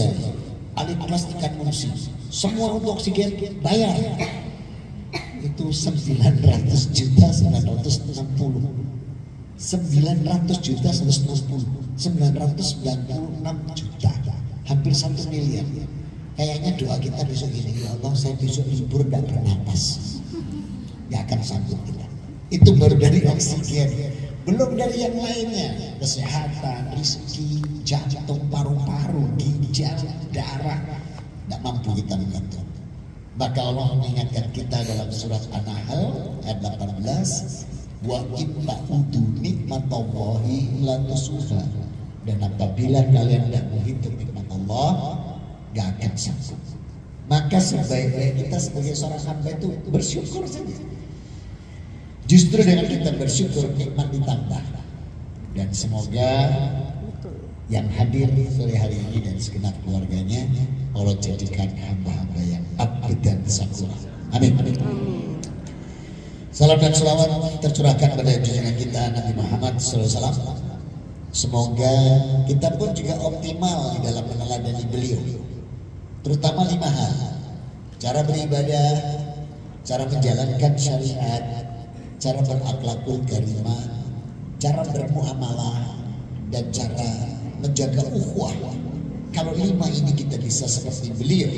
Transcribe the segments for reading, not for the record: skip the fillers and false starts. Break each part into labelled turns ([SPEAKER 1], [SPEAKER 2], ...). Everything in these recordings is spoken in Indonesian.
[SPEAKER 1] Surabaya, alih kelas ikan musi, semua untuk oksigen bayar. Itu 900 juta 960 juta, hampir 1 miliar. Kayaknya doa kita besok ini, ya Allah saya besok libur gak bernapas, gak akan sanggup kita. Itu baru dari oksigen, belum dari yang lainnya, kesehatan, rezeki, jantung, paru-paru, ginjal, darah, gak mampu kita mengatur. Maka Allah mengingatkan kita dalam surat An-Nahl ayat 18, wa imma udu nikmatallahi la tusuha, dan apabila kalian tidak menghitung nikmat Allah gak akan sanggup. Maka sebaik-baik kita sebagai seorang hamba itu bersyukur saja. Justru dengan kita bersyukur nikmat ditambah. Dan semoga yang hadir sore hari ini dan segenap keluarganya Allah jadikan hamba-hamba yang abdi dan sakura. Amin. Salam dan selawat tercurahkan pada junjungan kita Nabi Muhammad SAW. Semoga kita pun juga optimal di dalam meneladani beliau, terutama 5 hal: cara beribadah, cara menjalankan syariat, cara berakhlakul karimah, cara bermuamalah, dan cara menjaga ukhuwah. Kalau 5 ini kita bisa seperti beliau,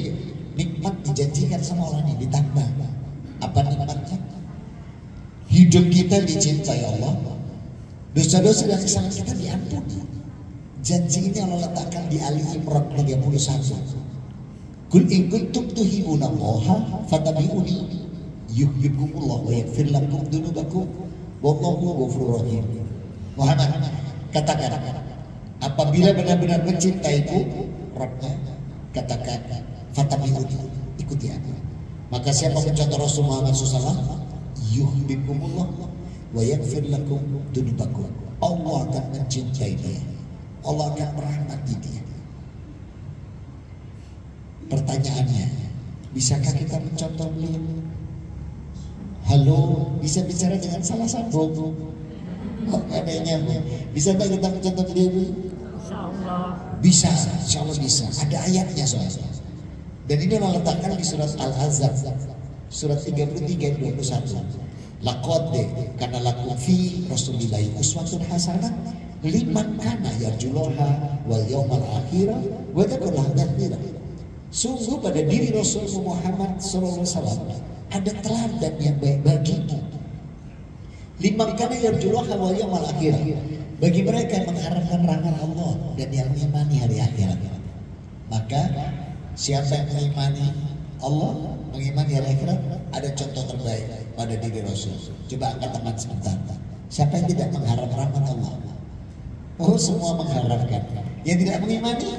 [SPEAKER 1] nikmat dijanjikan sama Allah ini ditambah. Apa nikmatnya? Hidup kita dicintai Allah, dosa-dosa dan kesalahan kita diampuni. Janji ini Allah letakkan di Ali Imran 31. Kul in kuntum tuhibbunallaha fattabi'uni yuhibbukumullah wa yaghfir lakum dzunubakum wallahu ghafurur rahim. Muhammad, katakan, apabila benar-benar mencintaiku, Rabbnya, katakan fattabi'uni, ikuti aku. Maka siapa mencontoh Rasul Muhammad SAW, yuhibbukumullah wa yaghfir lakum dzunubakum, Allah akan mencintai dia, Allah akan merahmati dia. Pertanyaannya, bisakah kita mencontoh beliau? Halo, bisa bicara dengan salah sambung? Oh, adanya, bisa tak kita mencontoh beliau?
[SPEAKER 2] Insyaallah.
[SPEAKER 1] Bisa, insyaallah bisa. Ada ayatnya soalnya. Dan ini Allah letakkan di surat Al-Ahzab, surat 33 21. Laqad kana lakum fi rasulillahi uswatun hasanah liman kana yarjullaha wal yawmal akhir wa dzakarallaha katsiran. Sungguh pada diri Rasul Muhammad SAW ada teladan yang baik bagimu. Liman kana yarjullaha wal yawmal akhir, bagi mereka yang mengharapkan rahmat Allah dan yang mengimani hari akhirat. Maka siapa yang mengimani Allah, mengimani hari akhirat, ada contoh terbaik pada diri Rasul. Coba angkat tangan sebentar. Siapa yang tidak mengharap rahmat Allah? Oh, semua mengharapkan. Yang tidak mengimani,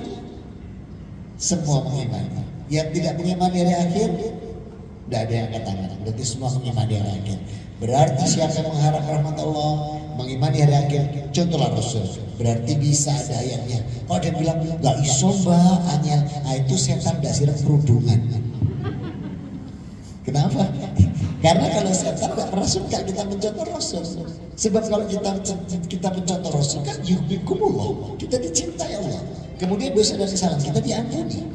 [SPEAKER 1] semua mengimani. Yang tidak mengimani hari akhir, tidak ada yang angkat tangan. Berarti semua mengimani hari akhir. Berarti siapa yang mengharap rahmat Allah, mengimani hari akhir, contohlah Rasul. Berarti bisa ada ayatnya. Kalau dia bilang nggak iso mbak, hanya itu setan nggak siram kerudungan. Kenapa? Karena kalau setan nggak pernah suka kita mencontoh Rasul. Sebab kalau kita mencontoh Rasul kan yuhibbukumullah, kita dicintai Allah. Kemudian dosa dan kesalahan kita diampuni.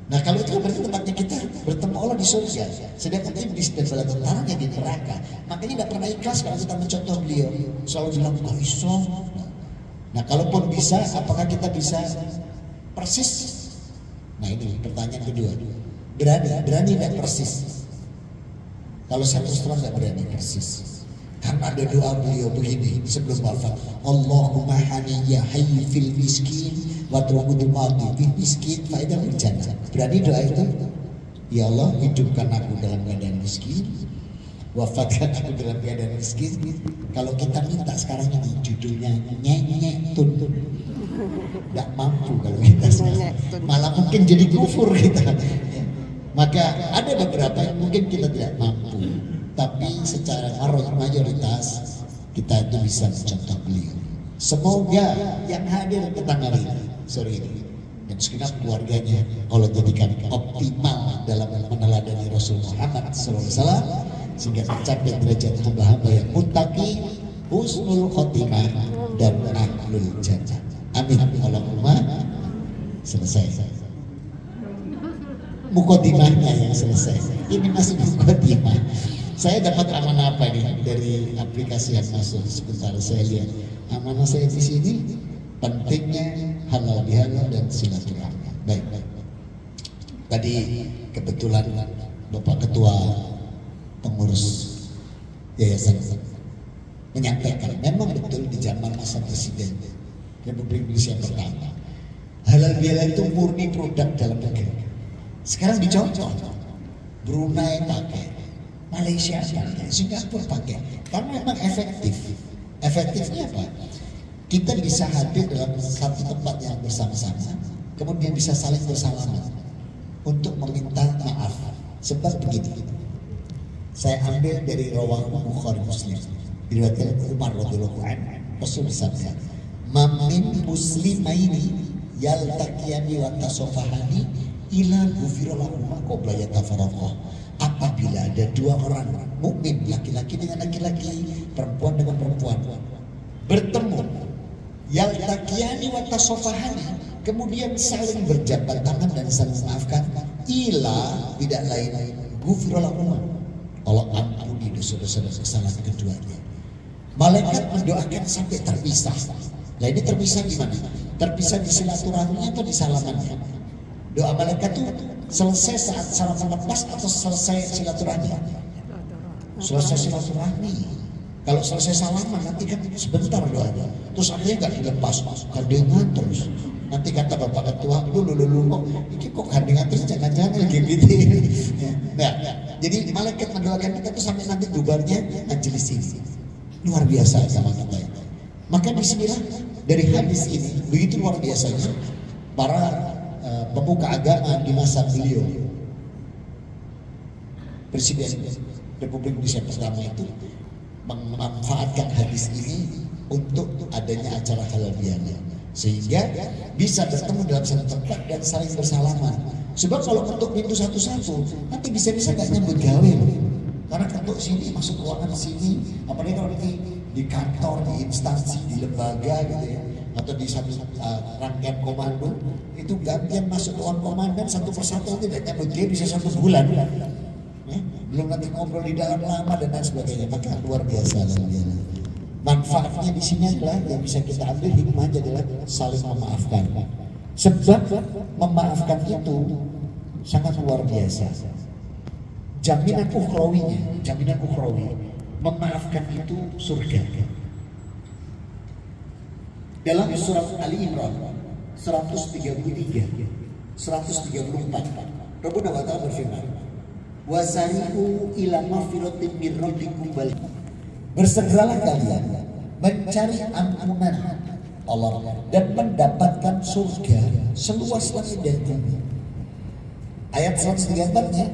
[SPEAKER 1] Nah kalau itu berarti tempatnya kita bertemu Allah di surga. Sedangkan iblis dan bala tentaranya di neraka. Makanya nggak pernah ikhlas kalau kita mencontoh beliau. Selalu bilang nggak iso. Nah kalaupun bisa, apakah kita bisa persis? Nah ini pertanyaan kedua. Berani nggak persis? Kalau saya terus terang nggak berani persis. Karena ada doa beliau begini sebelum wafat. Allahumma haniyya hayy fil miskin wa truqudul mati fil miskin faedah jannah. Berani doa itu? Ya Allah, hidupkan aku dalam keadaan miskin, wafatkan aku dalam keadaan miskin. Kalau kita minta sekarang ini judulnya nyek tun. Nggak mampu kalau kita sekarang. Malah mungkin jadi kufur kita. Maka ada beberapa yang mungkin kita tidak mampu, tapi secara mayoritas kita itu bisa mencontoh beliau. Semoga yang hadir ke tanggal ini, sore ini, dan segenap keluarganya Allah jadikan optimal dalam meneladani Rasul Muhammad SAW sehingga tercapai derajat hamba-hamba yang muttaqi, husnul khotimah, dan ahlul jannah. Amin Allahumma. selesai. Mukodimahnya yang selesai. Ini masih mukodimah. Saya dapat amanah apa nih dari aplikasi yang masuk? Sebentar saya lihat. Amanah saya di sini pentingnya halal bihalal dan silaturahmi. Baik. Tadi kebetulan Bapak Ketua Pengurus Yayasan menyampaikan memang betul di zaman masa Presiden Republik Indonesia yang pertama halal bihalal itu murni produk dalam negeri. Sekarang dicontoh, Brunei pakai, Malaysia pakai, Singapura pakai, karena memang efektif. Efektifnya apa? Kita bisa hadir dalam satu tempat yang bersama-sama, kemudian bisa saling bersalaman untuk meminta maaf. Sebab begini, saya ambil dari Rawahu Bukhari Muslim, diriwayatkan Umar radhiyallahu anhu, Rasul bersabda, "Mamin muslimaini yaltaqiyani wa tasafahani ila ghufirallahu qabla yatafarraqah." Apabila ada dua orang mukmin, laki-laki dengan laki-laki, perempuan dengan perempuan, bertemu, yaltaqiyani wa tasafahani, kemudian saling berjabat tangan dan saling memaafkan, ila tidak lain ghufirallahu, Allah ampuni dosa-dosa dan kesalahan keduanya. Malaikat mendoakan sampai terpisah. Nah ini terpisah gimana? Terpisah di silaturahminya atau di salamannya? Doa malaikat itu selesai saat salaman lepas atau selesai silaturahmi? Selesai silaturahmi. Kalau selesai salaman nanti kan sebentar doanya. Terus akhirnya nggak dilepas, gandengan terus. Nanti kata Bapak Ketua, lu kok gandengan terus, jangan-jangan LGBT. Nah, jadi malaikat mendoakan kita tuh sampai nanti bubarnya majelis ini. Luar biasa sama kita. Maka disinilah dari hadis ini begitu luar biasanya para pemuka agama di masa beliau Presiden Republik Indonesia pertama itu memanfaatkan hadis ini untuk adanya acara halal bihalal sehingga bisa bertemu dalam satu tempat dan saling bersalaman. Sebab kalau ketuk pintu satu-satu nanti bisa-bisa gak nyambut gawe, karena ketuk sini masuk ruangan sini, apalagi kalau di kantor, di instansi, di lembaga gitu ya, atau di satu rangkaian komando itu gantian masuk ruang komandan satu persatu tidak nyambut dia bisa 1 bulan ya? Belum nanti ngobrol di dalam lama dan lain sebagainya. Maka luar biasa manfaatnya di sini adalah yang bisa kita ambil hikmahnya adalah saling memaafkan. Sebab memaafkan itu sangat luar biasa. Jaminan ukhrawi memaafkan itu surga. Dalam surat Ali Imran 133, 134, Rabbuna wa ta'ala berfirman, "Wasari'u ila maghfiratin min rabbikum bal." Bersegeralah kalian mencari ampunan Allah dan mendapatkan surga seluas langit dan bumi. Ayat 134-nya,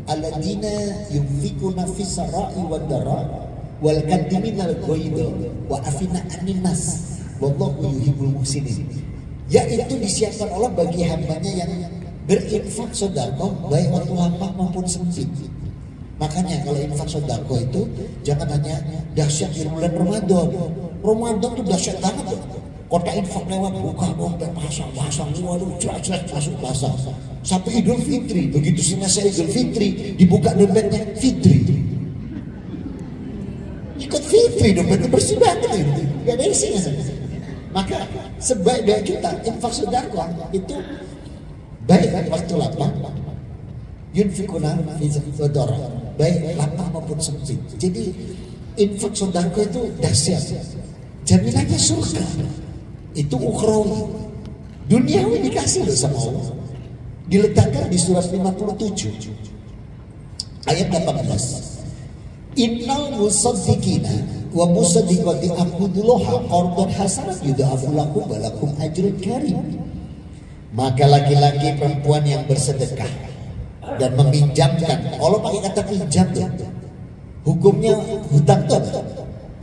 [SPEAKER 1] "Alladzina yunfikuna fis sarai wad dara wal kadhiminal ghaidha wa afina 'anil nas." Wallahu yuhibbul muhsinin. Yaitu disiapkan Allah bagi hambanya yang berinfak sedekah baik waktu lapang maupun sempit. Makanya kalau infak sedekah itu jangan hanya dahsyat di bulan Ramadan. Ramadan itu dahsyat banget. Kota infak lewat buka dompet pasang waduh jelas masuk pasang. Sampai Idul Fitri, begitu selesai Idul Fitri dibuka dompetnya Fitri. Ikut Fitri dompetnya bersih banget itu. Gak ada isinya. Maka sebaik-baik kita infak sedekah itu baik waktu lapang, yunfikuna fi dzar, baik lapang maupun sempit. Jadi infak sedekah itu dahsyat. Jaminannya surga. Itu ukhrawi. Duniawi dikasih loh sama Allah. Diletakkan di surat 57 ayat 18. Innal musaddiqina wa musaddiqati aqudullah qardan hasanat yudha'afu lakum wa lakum ajrun karim. Maka laki-laki perempuan yang bersedekah dan meminjamkan, Allah pakai kata pinjam tuh. Hukumnya hutang tuh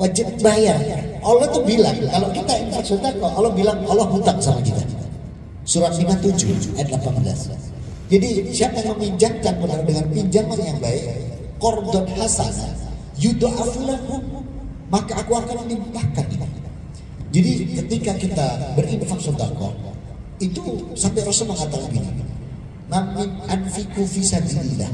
[SPEAKER 1] wajib bayar. Allah tuh bilang kalau kita infak sedekah, Allah bilang Allah hutang sama kita. Surat 57 ayat 18. Jadi siapa yang meminjamkan benar dengan pinjaman yang baik, qardan hasanah yudha'afu lakum, maka aku akan melimpahkan. Jadi ketika kita berinfak sedekah, Itu sampai Rasul mengatakan begini, "Mamin anfiku fi sabilillah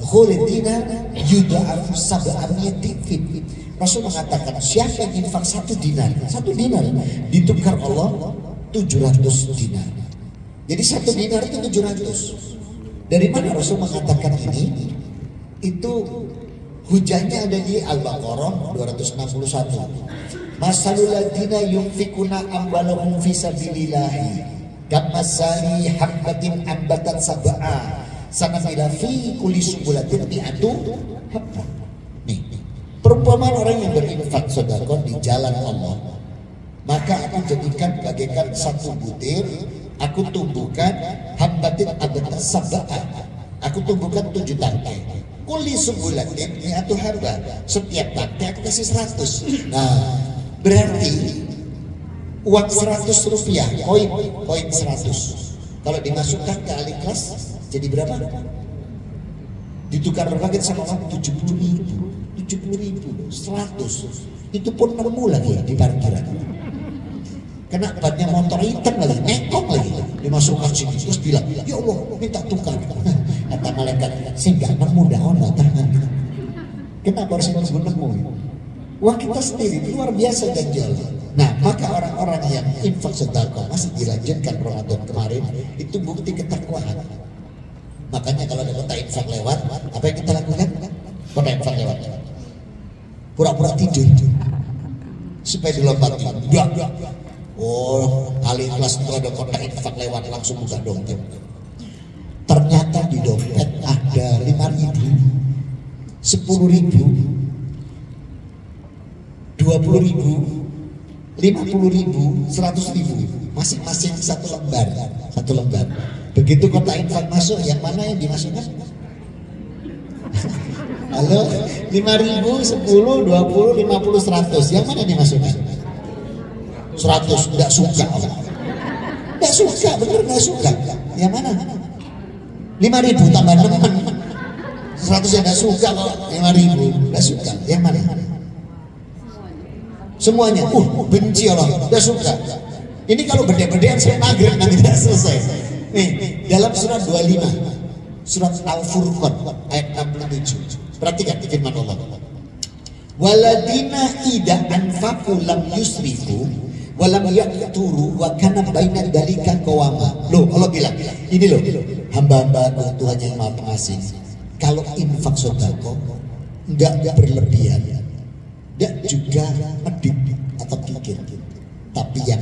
[SPEAKER 1] khuridina yudha'afu sab'amiyati fit." Rasul mengatakan siapa yang infak 1 dinar ditukar Allah 700 dinar. Jadi 1 dinar itu 700. Dari mana Rasul mengatakan ini? Itu hujahnya ada di Al-Baqarah 261. Masalul ladina yunfikuna amwalahum fi sabilillahi kamasali habbatin ambatat sab'a sanabila fi kulli sumbulatin mi'atu habbah. Nih, perumpamaan orang yang berinfak sedekah di jalan Allah, maka aku jadikan bagaikan 1 butir, aku tumbuhkan habbatin ambatat sab'a, aku tumbuhkan 7 tangkai. Kulli sumbulatin mi'atu habbah, setiap tangkai aku kasih 100. Nah, berarti uang 100 rupiah, koin 100. Kalau dimasukkan ke Al-Ikhlas jadi berapa? Ditukar berbagai sama orang 70.000, 100. Itu pun nemu lagi di parkiran. Kena bannya motor hitam lagi, nekok lagi. Dimasukkan sini terus bilang, "Ya Allah, minta tukar." Kata malaikat, "Sehingga nemu dah ono tangan." Kenapa harus nemu? Uang kita sendiri luar biasa ganjal. Nah, maka orang-orang yang infak sedekah masih dilanjutkan Ramadan kemarin itu bukti ketakwaan. Makanya kalau ada kota infak lewat, apa yang kita lakukan? Kota infak lewat, pura-pura tidur supaya dilompati. Oh, Al-Ikhlas itu ada kota infak lewat, langsung buka dompet. Ternyata di dompet ada 5.000, 10.000, 20.000, 50.000, 100.000, masing-masing satu lembar. Begitu kota infak masuk, yang mana yang dimasukkan? Halo, 5.000, 10, 20, 50, 100, yang mana dimasukkan? 100, tidak suka. Tidak suka, bener tidak suka. Yang mana? 5.000 tambah 6, 100 yang tidak suka kok. 5.000 tidak suka. Yang mana? Semuanya, benci Allah, tidak suka. Ini kalau beda-bedaan saya maghrib nanti tidak selesai. Nih, dalam surat 25, surat Al-Furqan ayat 67. Perhatikan firman Allah. Waladina idza anfaqu lam yusrifu wa lam yaqturu wa kana baina dzalika qawama. Loh, Allah bilang, ini loh, hamba-hamba Tuhan yang Maha Pengasih. Kalau infak sedekah enggak berlebihan, enggak juga medit atau kikir, tapi yang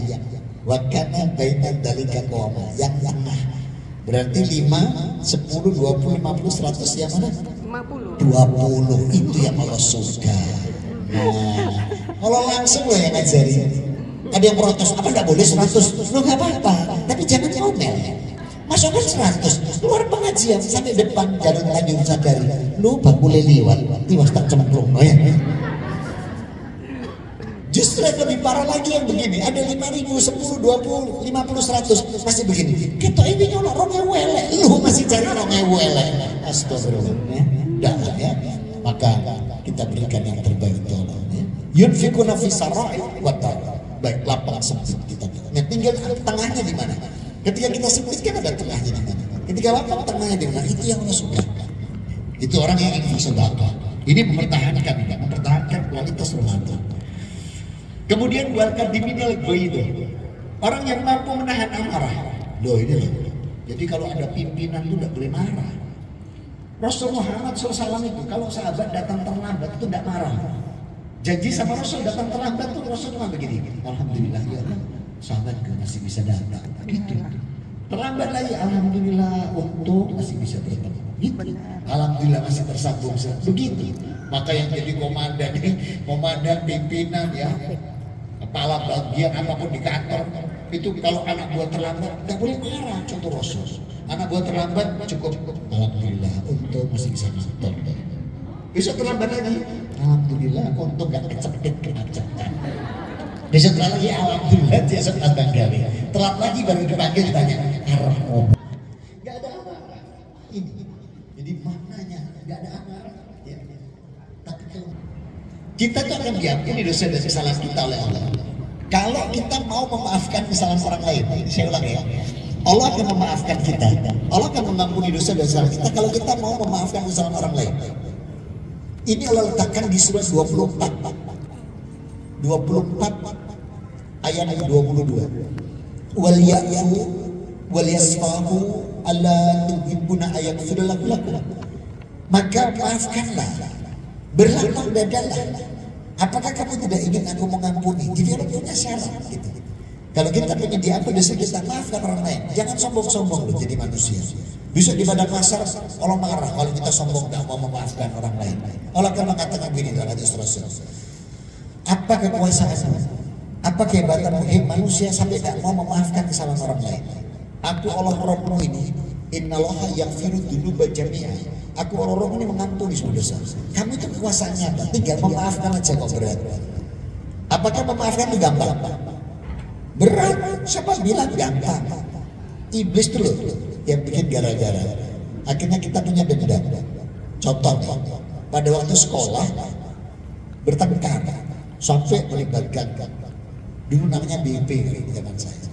[SPEAKER 1] wakana baina dzalika qawama, yang tengah. Berarti 5, 10, 20, 50, 100 yang mana? 20 itu yang Allah suka. Nah, kalau langsung lo yang ngajari. Ada yang protes, apa enggak boleh 100? Lo enggak apa-apa, tapi jangan ngomel. Masukkan 100, keluar pengajian sampai depan Jalan Tanjung Sadari. Lo bakule liwat, tiwas tak cemplung ya. Justru yang lebih parah lagi yang begini, ada 5.000, 10, 20, 50, 100 masih begini. Kita ini nyolok rongewu elek, lu masih cari rongewu elek. Astagfirullah, dah ya. Maka kita berikan yang terbaik itu Allah. Yunfikuna fi sarai wa dharra. Baik, lapang sempit kita. Nah, tinggal tengahnya di mana? Ketika kita sempit kan ada tengahnya di mana? Ketika lapang tengahnya di mana? Itu yang Allah suka. Itu orang yang ingin sedekah. Ini mempertahankan kualitas Ramadan. Kemudian walkar diminal itu orang yang mampu menahan amarah. Loh ini loh. Jadi kalau ada pimpinan itu tidak boleh marah. Rasul Muhammad SAW itu kalau sahabat datang terlambat itu tidak marah. Janji sama Rasul datang terlambat tuh Rasul cuma begini. Alhamdulillah ya Allah, sahabatku masih bisa datang. Gitu. Terlambat lagi, alhamdulillah untuk masih bisa bertemu. Gitu. Alhamdulillah masih tersambung. Begitu. Maka yang jadi komandan pimpinan ya, kepala bagian apapun di kantor itu kalau anak buah terlambat nggak boleh marah. Contoh Rasul, anak buah terlambat cukup alhamdulillah untuk masih bisa nonton. Besok terlambat lagi, alhamdulillah untuk nggak kecepet kemacetan. Besok lagi alhamdulillah dia sempat gawe. Telat lagi baru dipanggil ditanya arah ngomong. Nggak ada apa-apa. Ini jadi maknanya nggak ada apa-apa. Ya. Tapi kalau kita tuh akan diampuni dosa dan kesalahan kita oleh Allah. Kalau kita mau memaafkan kesalahan orang lain, saya ulang ya, Allah akan memaafkan kita. Allah akan mengampuni dosa-dosa kita kalau kita mau memaafkan kesalahan orang lain. Ini Allah letakkan di surat 24 ayat 22. Wal ya'fu wal yasfahu alla tuhibbuna ayaghfira lakum. Maka maafkanlah, berlapang dadalah. Apakah kamu tidak ingin aku mengampuni? Jadi orang punya syarat gitu. Kalau kita ingin diampuni dosa kita, maafkan orang lain. Jangan sombong-sombong loh jadi manusia. Besok di padang mahsyar Allah marah kalau kita sombong tidak mau memaafkan orang lain. Allah akan mengatakan begini dalam hadis Rasul. Apa kekuasaanmu? Apa kehebatanmu? Manusia sampai tidak mau memaafkan kesalahan orang lain. Aku Allah Rabbmu ini, innallaha yaghfiru dzunuba jami'a. Aku Allah ini mengampuni semua dosa. Kamu itu kekuasaannya apa? Tinggal memaafkan aja kok berat. Apakah memaafkan itu gampang? Berat. Siapa bilang gampang? Iblis dulu yang bikin gara-gara. Akhirnya kita punya dendam. Contoh, pada waktu sekolah bertengkar sampai melibatkan dulu namanya BIP di zaman saya.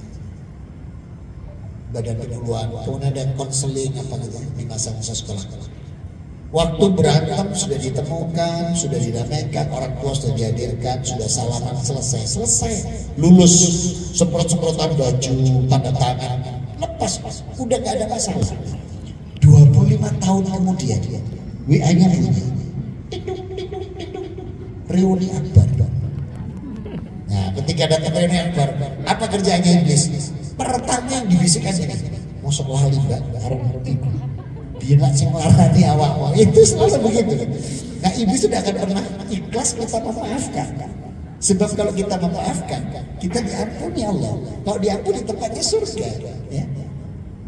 [SPEAKER 1] Badan penyuluhan, kemudian ada konseling apa gitu di masa-masa sekolah. Waktu berantem sudah ditemukan, sudah didamaikan, orang tua sudah dihadirkan, sudah salaman selesai, lulus, semprot-semprotan baju, tanda tangan, lepas, udah gak ada masalah. 25 tahun kemudian, WA-nya ini, reuni akbar. Nah, ketika datang reuni akbar, apa kerjanya iblis? Pertama yang dibisikkan ini, masuk lali mbak, orang ibu. Dia nak cemlarani awal-awal itu selalu begitu. Nah iblis sudah akan pernah ikhlas kita memaafkan. Sebab kalau kita memaafkan, kita diampuni Allah. Kalau diampuni tempatnya surga. Ya.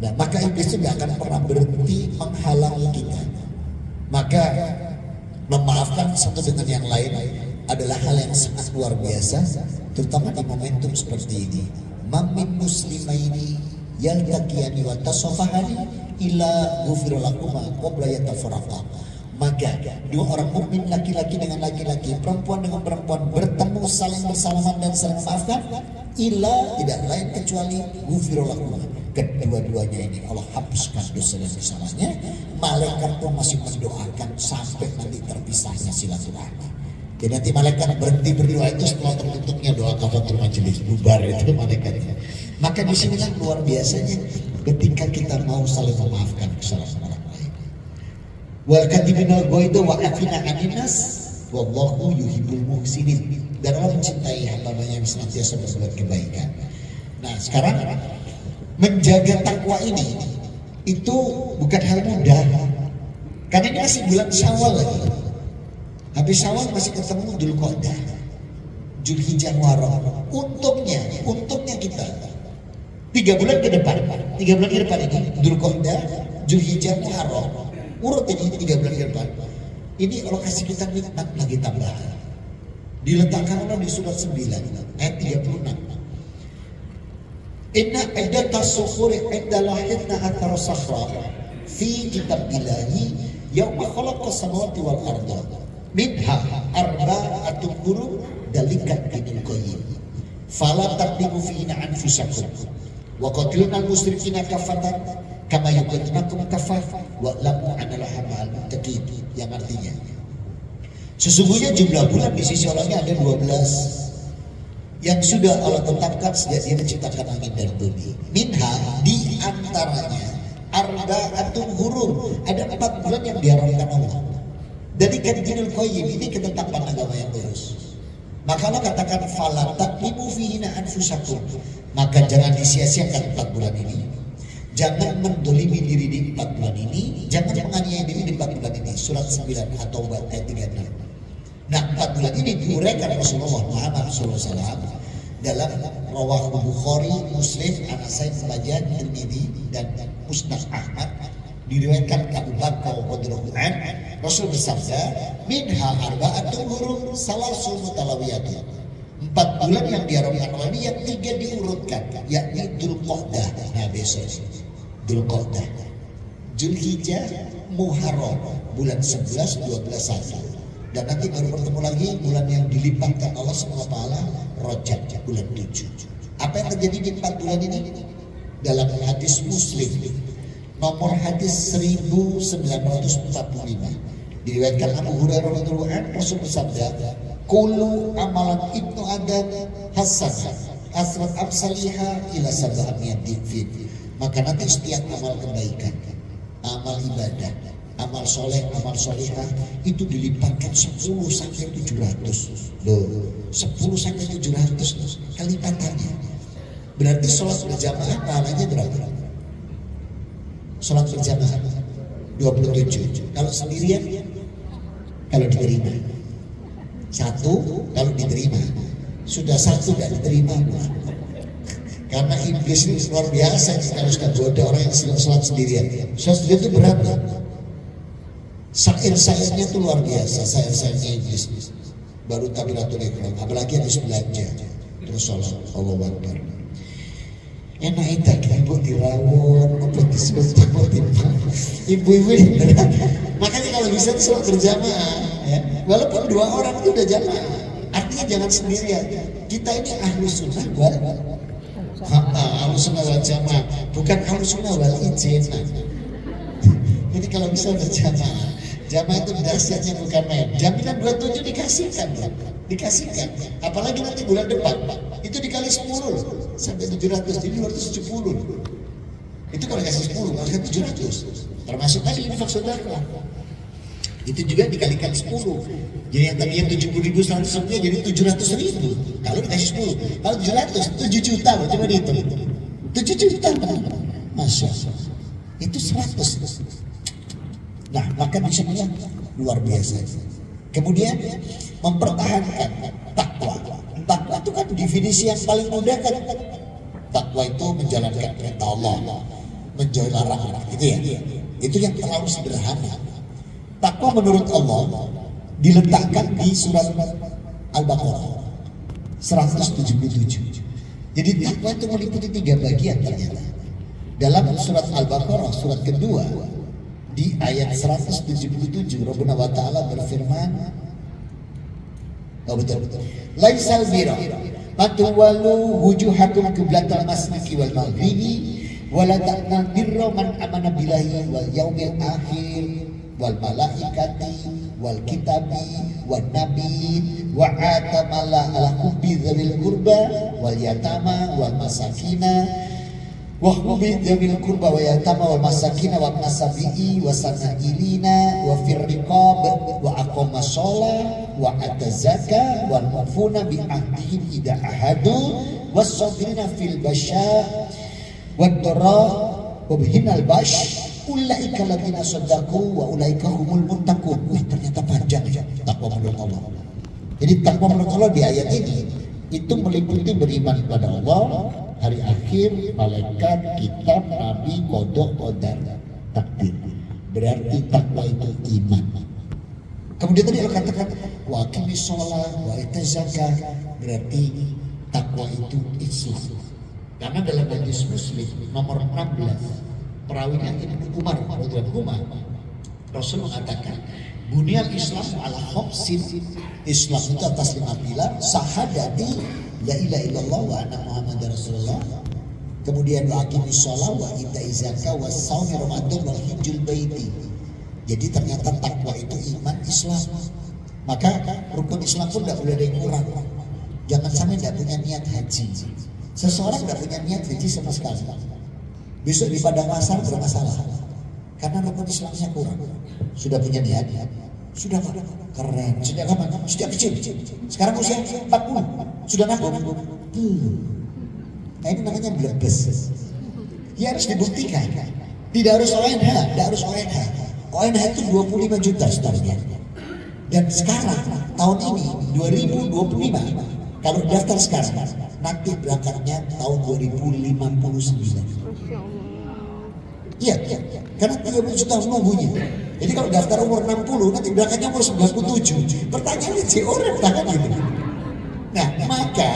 [SPEAKER 1] Nah maka iblis juga akan pernah berhenti menghalangi kita. Maka memaafkan satu dengan yang lain adalah hal yang sangat luar biasa, terutama di momentum seperti ini. Mamin muslimaini yaltaqiyani wa tasafahani ila ghufira lakuma qabla yatafarraqa. Maka dua orang mukmin laki-laki dengan laki-laki, perempuan dengan perempuan bertemu saling bersalaman dan saling memaafkan, ila tidak lain kecuali ghufira lakuma. Kedua-duanya ini Allah hapuskan dosa dan kesalahannya. Malaikat pun masih mendoakan sampai nanti terpisahnya silaturahmi. Jadi nanti malaikat berhenti berdoa itu setelah tertutupnya doa kafatul majelis, bubar itu malaikatnya. Maka disinilah luar biasanya ketika kita mau saling memaafkan kesalahan orang lain. Wal katibinal goido wa afina aninas wallahu yuhibbul muhsinin. Dan Allah mencintai hamba-hambanya yang senantiasa berbuat kebaikan. Nah sekarang menjaga takwa ini itu bukan hal mudah. Karena ini masih bulan Syawal lagi. Habis Syawal masih ketemu Dzulqa'dah, Dzulhijjah, Muharram. Untungnya kita 3 bulan ke depan ini Dzulqa'dah, Dzulhijjah, Muharram. Urut ini 3 bulan ke depan. Ini Allah kasih kita nikmat lagi tambahan. Diletakkan di surat 9 ayat 36. Inna iddatas syuhuri inda lahidna athara sakhra fi kitabillahi yauma khalaqas samawati wal arda minha arba'atun hurum dalikat dinil qayyim fala taqdimu fiina anfusakum wa qatilnal musyrikina kafatan kama yuqatilukum kafah wa lamu anallaha ma'al muttaqin, yang artinya sesungguhnya jumlah bulan di sisi Allahnya ada 12 yang sudah Allah tetapkan sejak Dia menciptakan langit dan bumi. Minha, di antaranya arba'atun hurum, ada 4 bulan yang diharamkan Allah. Dari dinul qayyim, ini ketetapan agama yang lurus. Maka Allah katakan fala taqlimu fihi anfusakum, maka jangan disia-siakan 4 bulan ini. Jangan mendolimi diri di 4 bulan ini, jangan menganiaya diri di 4 bulan ini. Surat 9 atau ayat 36. Nah 4 bulan ini diuraikan Rasulullah Muhammad SAW dalam Rawah Bukhari, Muslim, An-Nasai, Majah, Tirmidzi dan Musnad Ahmad. Diriwayatkan Abu Bakar radhiyallahu anhu, Rasul bersabda, minha arba'atun hurum salasun mutalawiyatun. 4 bulan yang diharamkan Allah ini yang 3 diurutkan, yakni Dzulqa'dah. Nah besok Dzulqa'dah, Dzulhijjah, Muharram, bulan 11, 12, 1. Dan nanti baru bertemu lagi bulan yang dilipatkan Allah SWT, Rajab, bulan 7. Apa yang terjadi di 4 bulan ini? Dalam hadis Muslim, nomor hadis 1945, diriwayatkan Abu Hurairah radhiyallahu anhu, Rasul bersabda, "Kullu amalan ibnu Adam hasan, asrat amsaliha ila sab'amiyati fit." Maka nanti setiap amal kebaikan, amal ibadah, amal soleh, amal solehah itu dilipatkan 10 sampai 700. Loh, 10 sampai 700 kelipatannya. Berarti sholat berjamaah pahalanya berapa? Sholat berjamaah 27. Kalau sendirian, kalau diterima 1, kalau diterima sudah 1 tidak diterima. Karena iblis ini luar biasa kalau sudah goda orang yang sholat sendirian. Sholat sendirian itu berat. Sair-sairnya itu luar biasa, sair-sairnya iblis. Baru takbiratul ihram, apalagi habis belanja terus sholat Allahu Akbar. Enak itu ibu dirawat, apa disebut ibu-ibu ini. Makanya kalau bisa itu sholat berjamaah, ya. Walaupun 2 orang itu udah jamaah. Artinya jangan sendirian. Kita ini ahlu sunnah ahlu sunnah wal jamaah, bukan ahlu sunnah wal ijtihad. Jadi kalau bisa berjamaah, jamaah itu dahsyatnya bukan main. Jaminan 27 dikasihkan. Apalagi nanti bulan depan itu dikali 10 sampai 700, jadi 270. Itu kalau kasih 10, kalau kasih 700. Termasuk tadi infak sedekah. Itu juga dikalikan 10. Jadi yang tadinya 70.000 100 jadi 700.000. Kalau dikasih 10, kalau 700, 7 juta, coba dihitung. 7 juta, Masya Allah. Itu 100. Nah, maka bismillah luar biasa. Kemudian mempertahankan takwa. Takwa itu kan definisi yang paling mudah kan. Takwa itu menjalankan perintah Allah, menjauhi larangan, gitu ya. Itu yang terlalu sederhana. Takwa menurut Allah diletakkan di surat Al-Baqarah 177. Jadi takwa itu meliputi 3 bagian ternyata. Dalam surat Al-Baqarah surat kedua di ayat 177 Rabbuna wa ta'ala berfirman, betul. Laisal birra fatuwallu wujuhakum qiblatal masriqi wal maghribi wala ta'nal birra man amana billahi wal yaumil akhir wal malaikati wal kitabi wan nabi wa atamala ala hubbi dzil qurba wal yatama wal masakina wa hubbi dzil qurba wa yatama wal masakina wa nasabi'i wa sanailina wa fir riqab wa aqama shalah wa atazaka wal mufuna bi ahdihim idza ahadu was sabirina fil basya wad dara wa bihinal bash ulaika alladziina shadaqu wa ulaika humul muttaqun. Wih, ternyata panjang ya takwa menurut Allah. Jadi takwa menurut Allah di ayat ini itu meliputi beriman kepada Allah, hari akhir, malaikat, kitab, nabi, qada, qadar, takdir. Berarti takwa itu iman. Kemudian tadi Allah katakan wa aqimis shalah wa itaz zakah, berarti takwa itu Islam. Karena dalam hadis Muslim nomor 16 perawinya Ibnu Umar radhiyallahu anhu, Rasul mengatakan bunyal Islam ala khamsin. Islam itu atas 5 pilar, syahadati la ilaha illallah wa anna muhammadar rasulullah, kemudian wa aqimis shalah wa itaiz zakah wa shaumi ramadan wa hajjul baiti. Jadi ternyata takwa itu iman Islam. Maka rukun Islam pun tidak boleh ada yang kurang. Jangan sampai tidak punya niat haji. Seseorang tidak punya niat haji sama sekali, besok di padang pasar bermasalah karena rukun Islamnya kurang. Sudah punya niat, sudah keren, sejak kapan? Sejak kecil. Sekarang usia 40, sudah nanggung. Nah ini namanya blebes. Ya harus dibuktikan. Tidak harus ONH, tidak harus ONH. ONH itu 25 juta setelahnya. Dan sekarang tahun ini 2025 kalau daftar sekarang nanti berangkatnya tahun 2059. Iya, karena 30 juta nunggunya. Jadi kalau daftar umur 60 nanti berangkatnya umur 97. Pertanyaannya si orang tangan gitu. Nah maka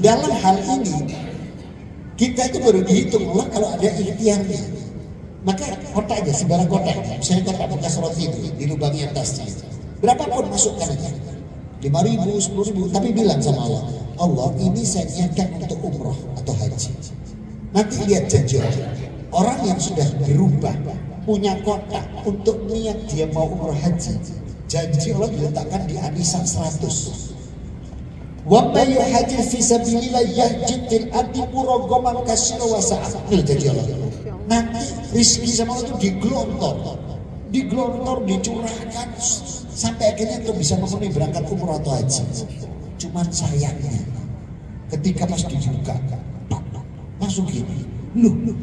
[SPEAKER 1] dalam hal ini kita itu baru dihitung Allah kalau ada ikhtiarnya. Maka kota aja, sebarang kota, misalnya kota bekas roti itu di lubangnya atasnya, Berapapun masukkan aja. 5.000, 10.000, tapi bilang sama Allah, Allah ini saya niatkan untuk umroh atau haji. Nanti lihat janji Allah. Orang yang sudah berubah, punya kotak untuk niat dia mau umroh haji, janji Allah diletakkan di An-Nisa 100. Wa may yuhajir fi sabilillah yahjid fil ardi muraghaman katsira wa sa'a. Itu janji Allah. Nanti rezeki sama Allah itu digelontor, dicurahkan sampai akhirnya itu bisa memenuhi berangkat umroh atau haji. Cuman sayangnya ketika pas dibuka langsung gini, loh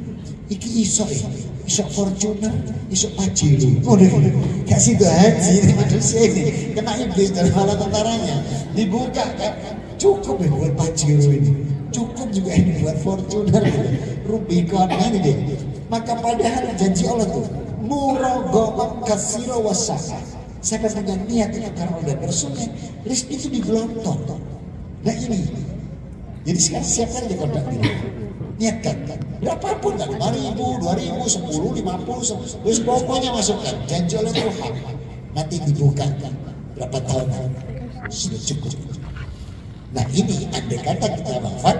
[SPEAKER 1] iki iso Fortuner, iso Pajero. Gak situ haji ini manusia ini kena iblis dan malah tentaranya. Dibuka kan cukup ya buat Pajero ini, cukup juga ini buat Fortuner, Rubicon ini deh. Maka padahal janji Allah tuh muraghaman katsira wa sa'a. Siapa punya niat itu karena Allah dan Rasulnya, rezeki itu digelontor. Nah ini, jadi sekarang siapkan aja kontrak ini, niatkan, berapapun kan, 5.000, 2.000, 10, 50, terus pokoknya masukkan, janji Allah itu hak. Nanti dibuka berapa tahun sudah cukup. Nah ini andai kata kita wafat,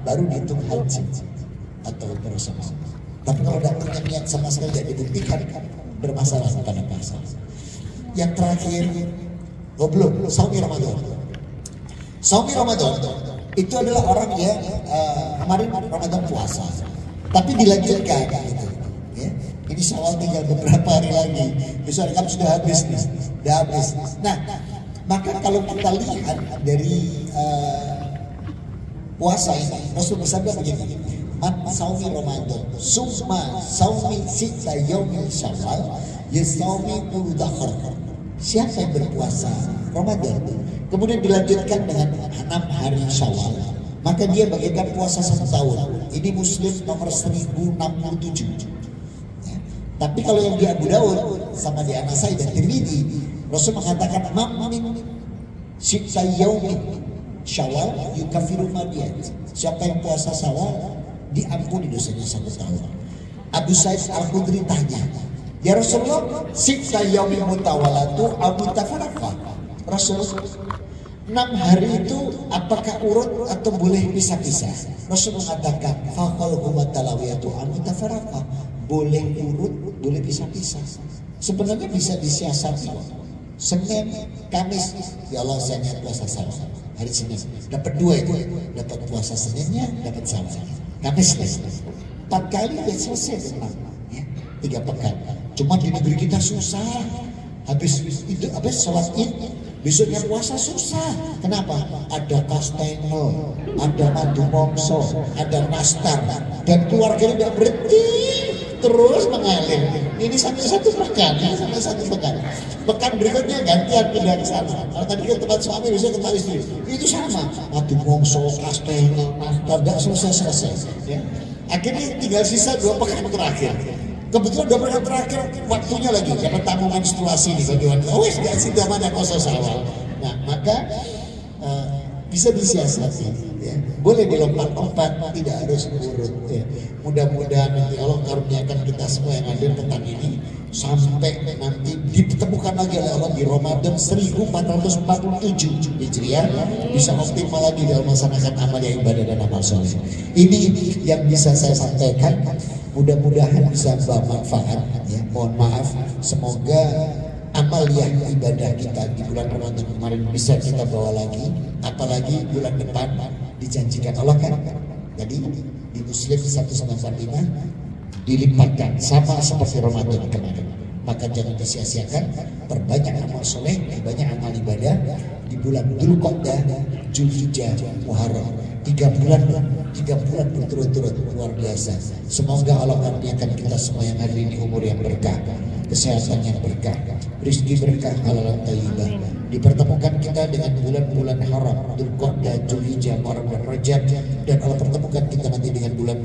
[SPEAKER 1] baru dihitung haji atau bersama. Tapi kalau tidak punya niat sama sekali tidak dibuktikan, bermasalah pada pasal. Yang terakhir, belum, Saumi Ramadan. Saumi Ramadan itu adalah orang yang kemarin Ramadan puasa, tapi dilanjutkan gitu. Ya. Ini Syawal tinggal beberapa hari lagi, besok kan sudah habis nih, sudah habis. Nah, maka kalau kita lihat dari puasa ini, Rasul bersabda begini, man saumi Ramadan, summa saumi sita yaumil Syawal, yasaumi udzakhar. Siapa yang berpuasa Ramadan kemudian dilanjutkan dengan 6 hari Syawal, maka dia bagaikan puasa 1 tahun. Ini Muslim nomor 1067. Ya. Tapi kalau yang di Abu Dawud sama di An-Nasai dan Tirmidzi, Rasul mengatakan min sita yaumin Syawal yukaffiru madiyat. Siapa yang puasa Syawal diampuni dosanya 1 tahun. Abu Sa'id Al-Khudri tanya, ya Rasulullah, sita yaumil mutawalatu al-mutafaraqah. Rasul, 6 hari itu apakah urut atau boleh pisah-pisah? Rasul mengatakan, faqal huma talawiyatu al-mutafaraqah. Boleh urut, boleh pisah-pisah. Sebenarnya bisa disiasati. Senin, Kamis, ya Allah saya niat puasa Syawal. Hari Senin, dapat 2 itu, dapat puasa Seninnya, dapat Syawal. Kamis, 4 kali ya selesai tenang. 3 pekan. Cuma di negeri kita susah. Habis sholat Id, besoknya puasa susah. Kenapa? Ada kastengel, ada madu mongso, ada nastar, dan keluarganya tidak berhenti terus mengalir. Ini sampai 1 pekan, sampai 1 pekan. Pekan berikutnya gantian pindah ke sana. Kalau tadi ke tempat suami, besok ke tempat istri. Itu sama. Madu mongso, kastengel, nastar, tidak selesai. Ya. Akhirnya tinggal sisa 2 pekan terakhir. Kebetulan 2 pekan terakhir waktunya lagi karena tamu menstruasi nih bagaimana? Oh, nggak sih mana puasa Syawal. Nah, maka bisa disiasati. Ya. Boleh dilompat-lompat, tidak harus urut. Ya. Mudah-mudahan nanti Allah karuniakan kita semua yang hadir petang ini sampai nanti ditemukan lagi oleh Allah di Ramadan 1447 Hijriah bisa optimal lagi dalam melaksanakan amal ibadah dan amal soleh. Ini yang bisa saya sampaikan. Mudah-mudahan bisa bermanfaat. Ya. Mohon maaf, semoga amaliyah ibadah kita di bulan Ramadan kemarin bisa kita bawa lagi, apalagi bulan depan dijanjikan Allah kan. Jadi di Muslim 195 dilipatkan sama seperti Ramadan kemarin. Maka jangan disia-siakan, perbanyak amal soleh, perbanyak amal ibadah di bulan Dzulqa'dah, Dzulhijjah, Muharram. 3 bulan berturut-turut luar biasa. Semoga Allah karuniakan kita semua yang hadir ini umur yang berkah, kesehatan yang berkah, rezeki berkah, halal thayyibah. Dipertemukan kita dengan bulan-bulan haram, Dzulqa'dah, Dzulhijjah, Muharram dan Rajab, dan Allah pertemukan kita nanti dengan bulan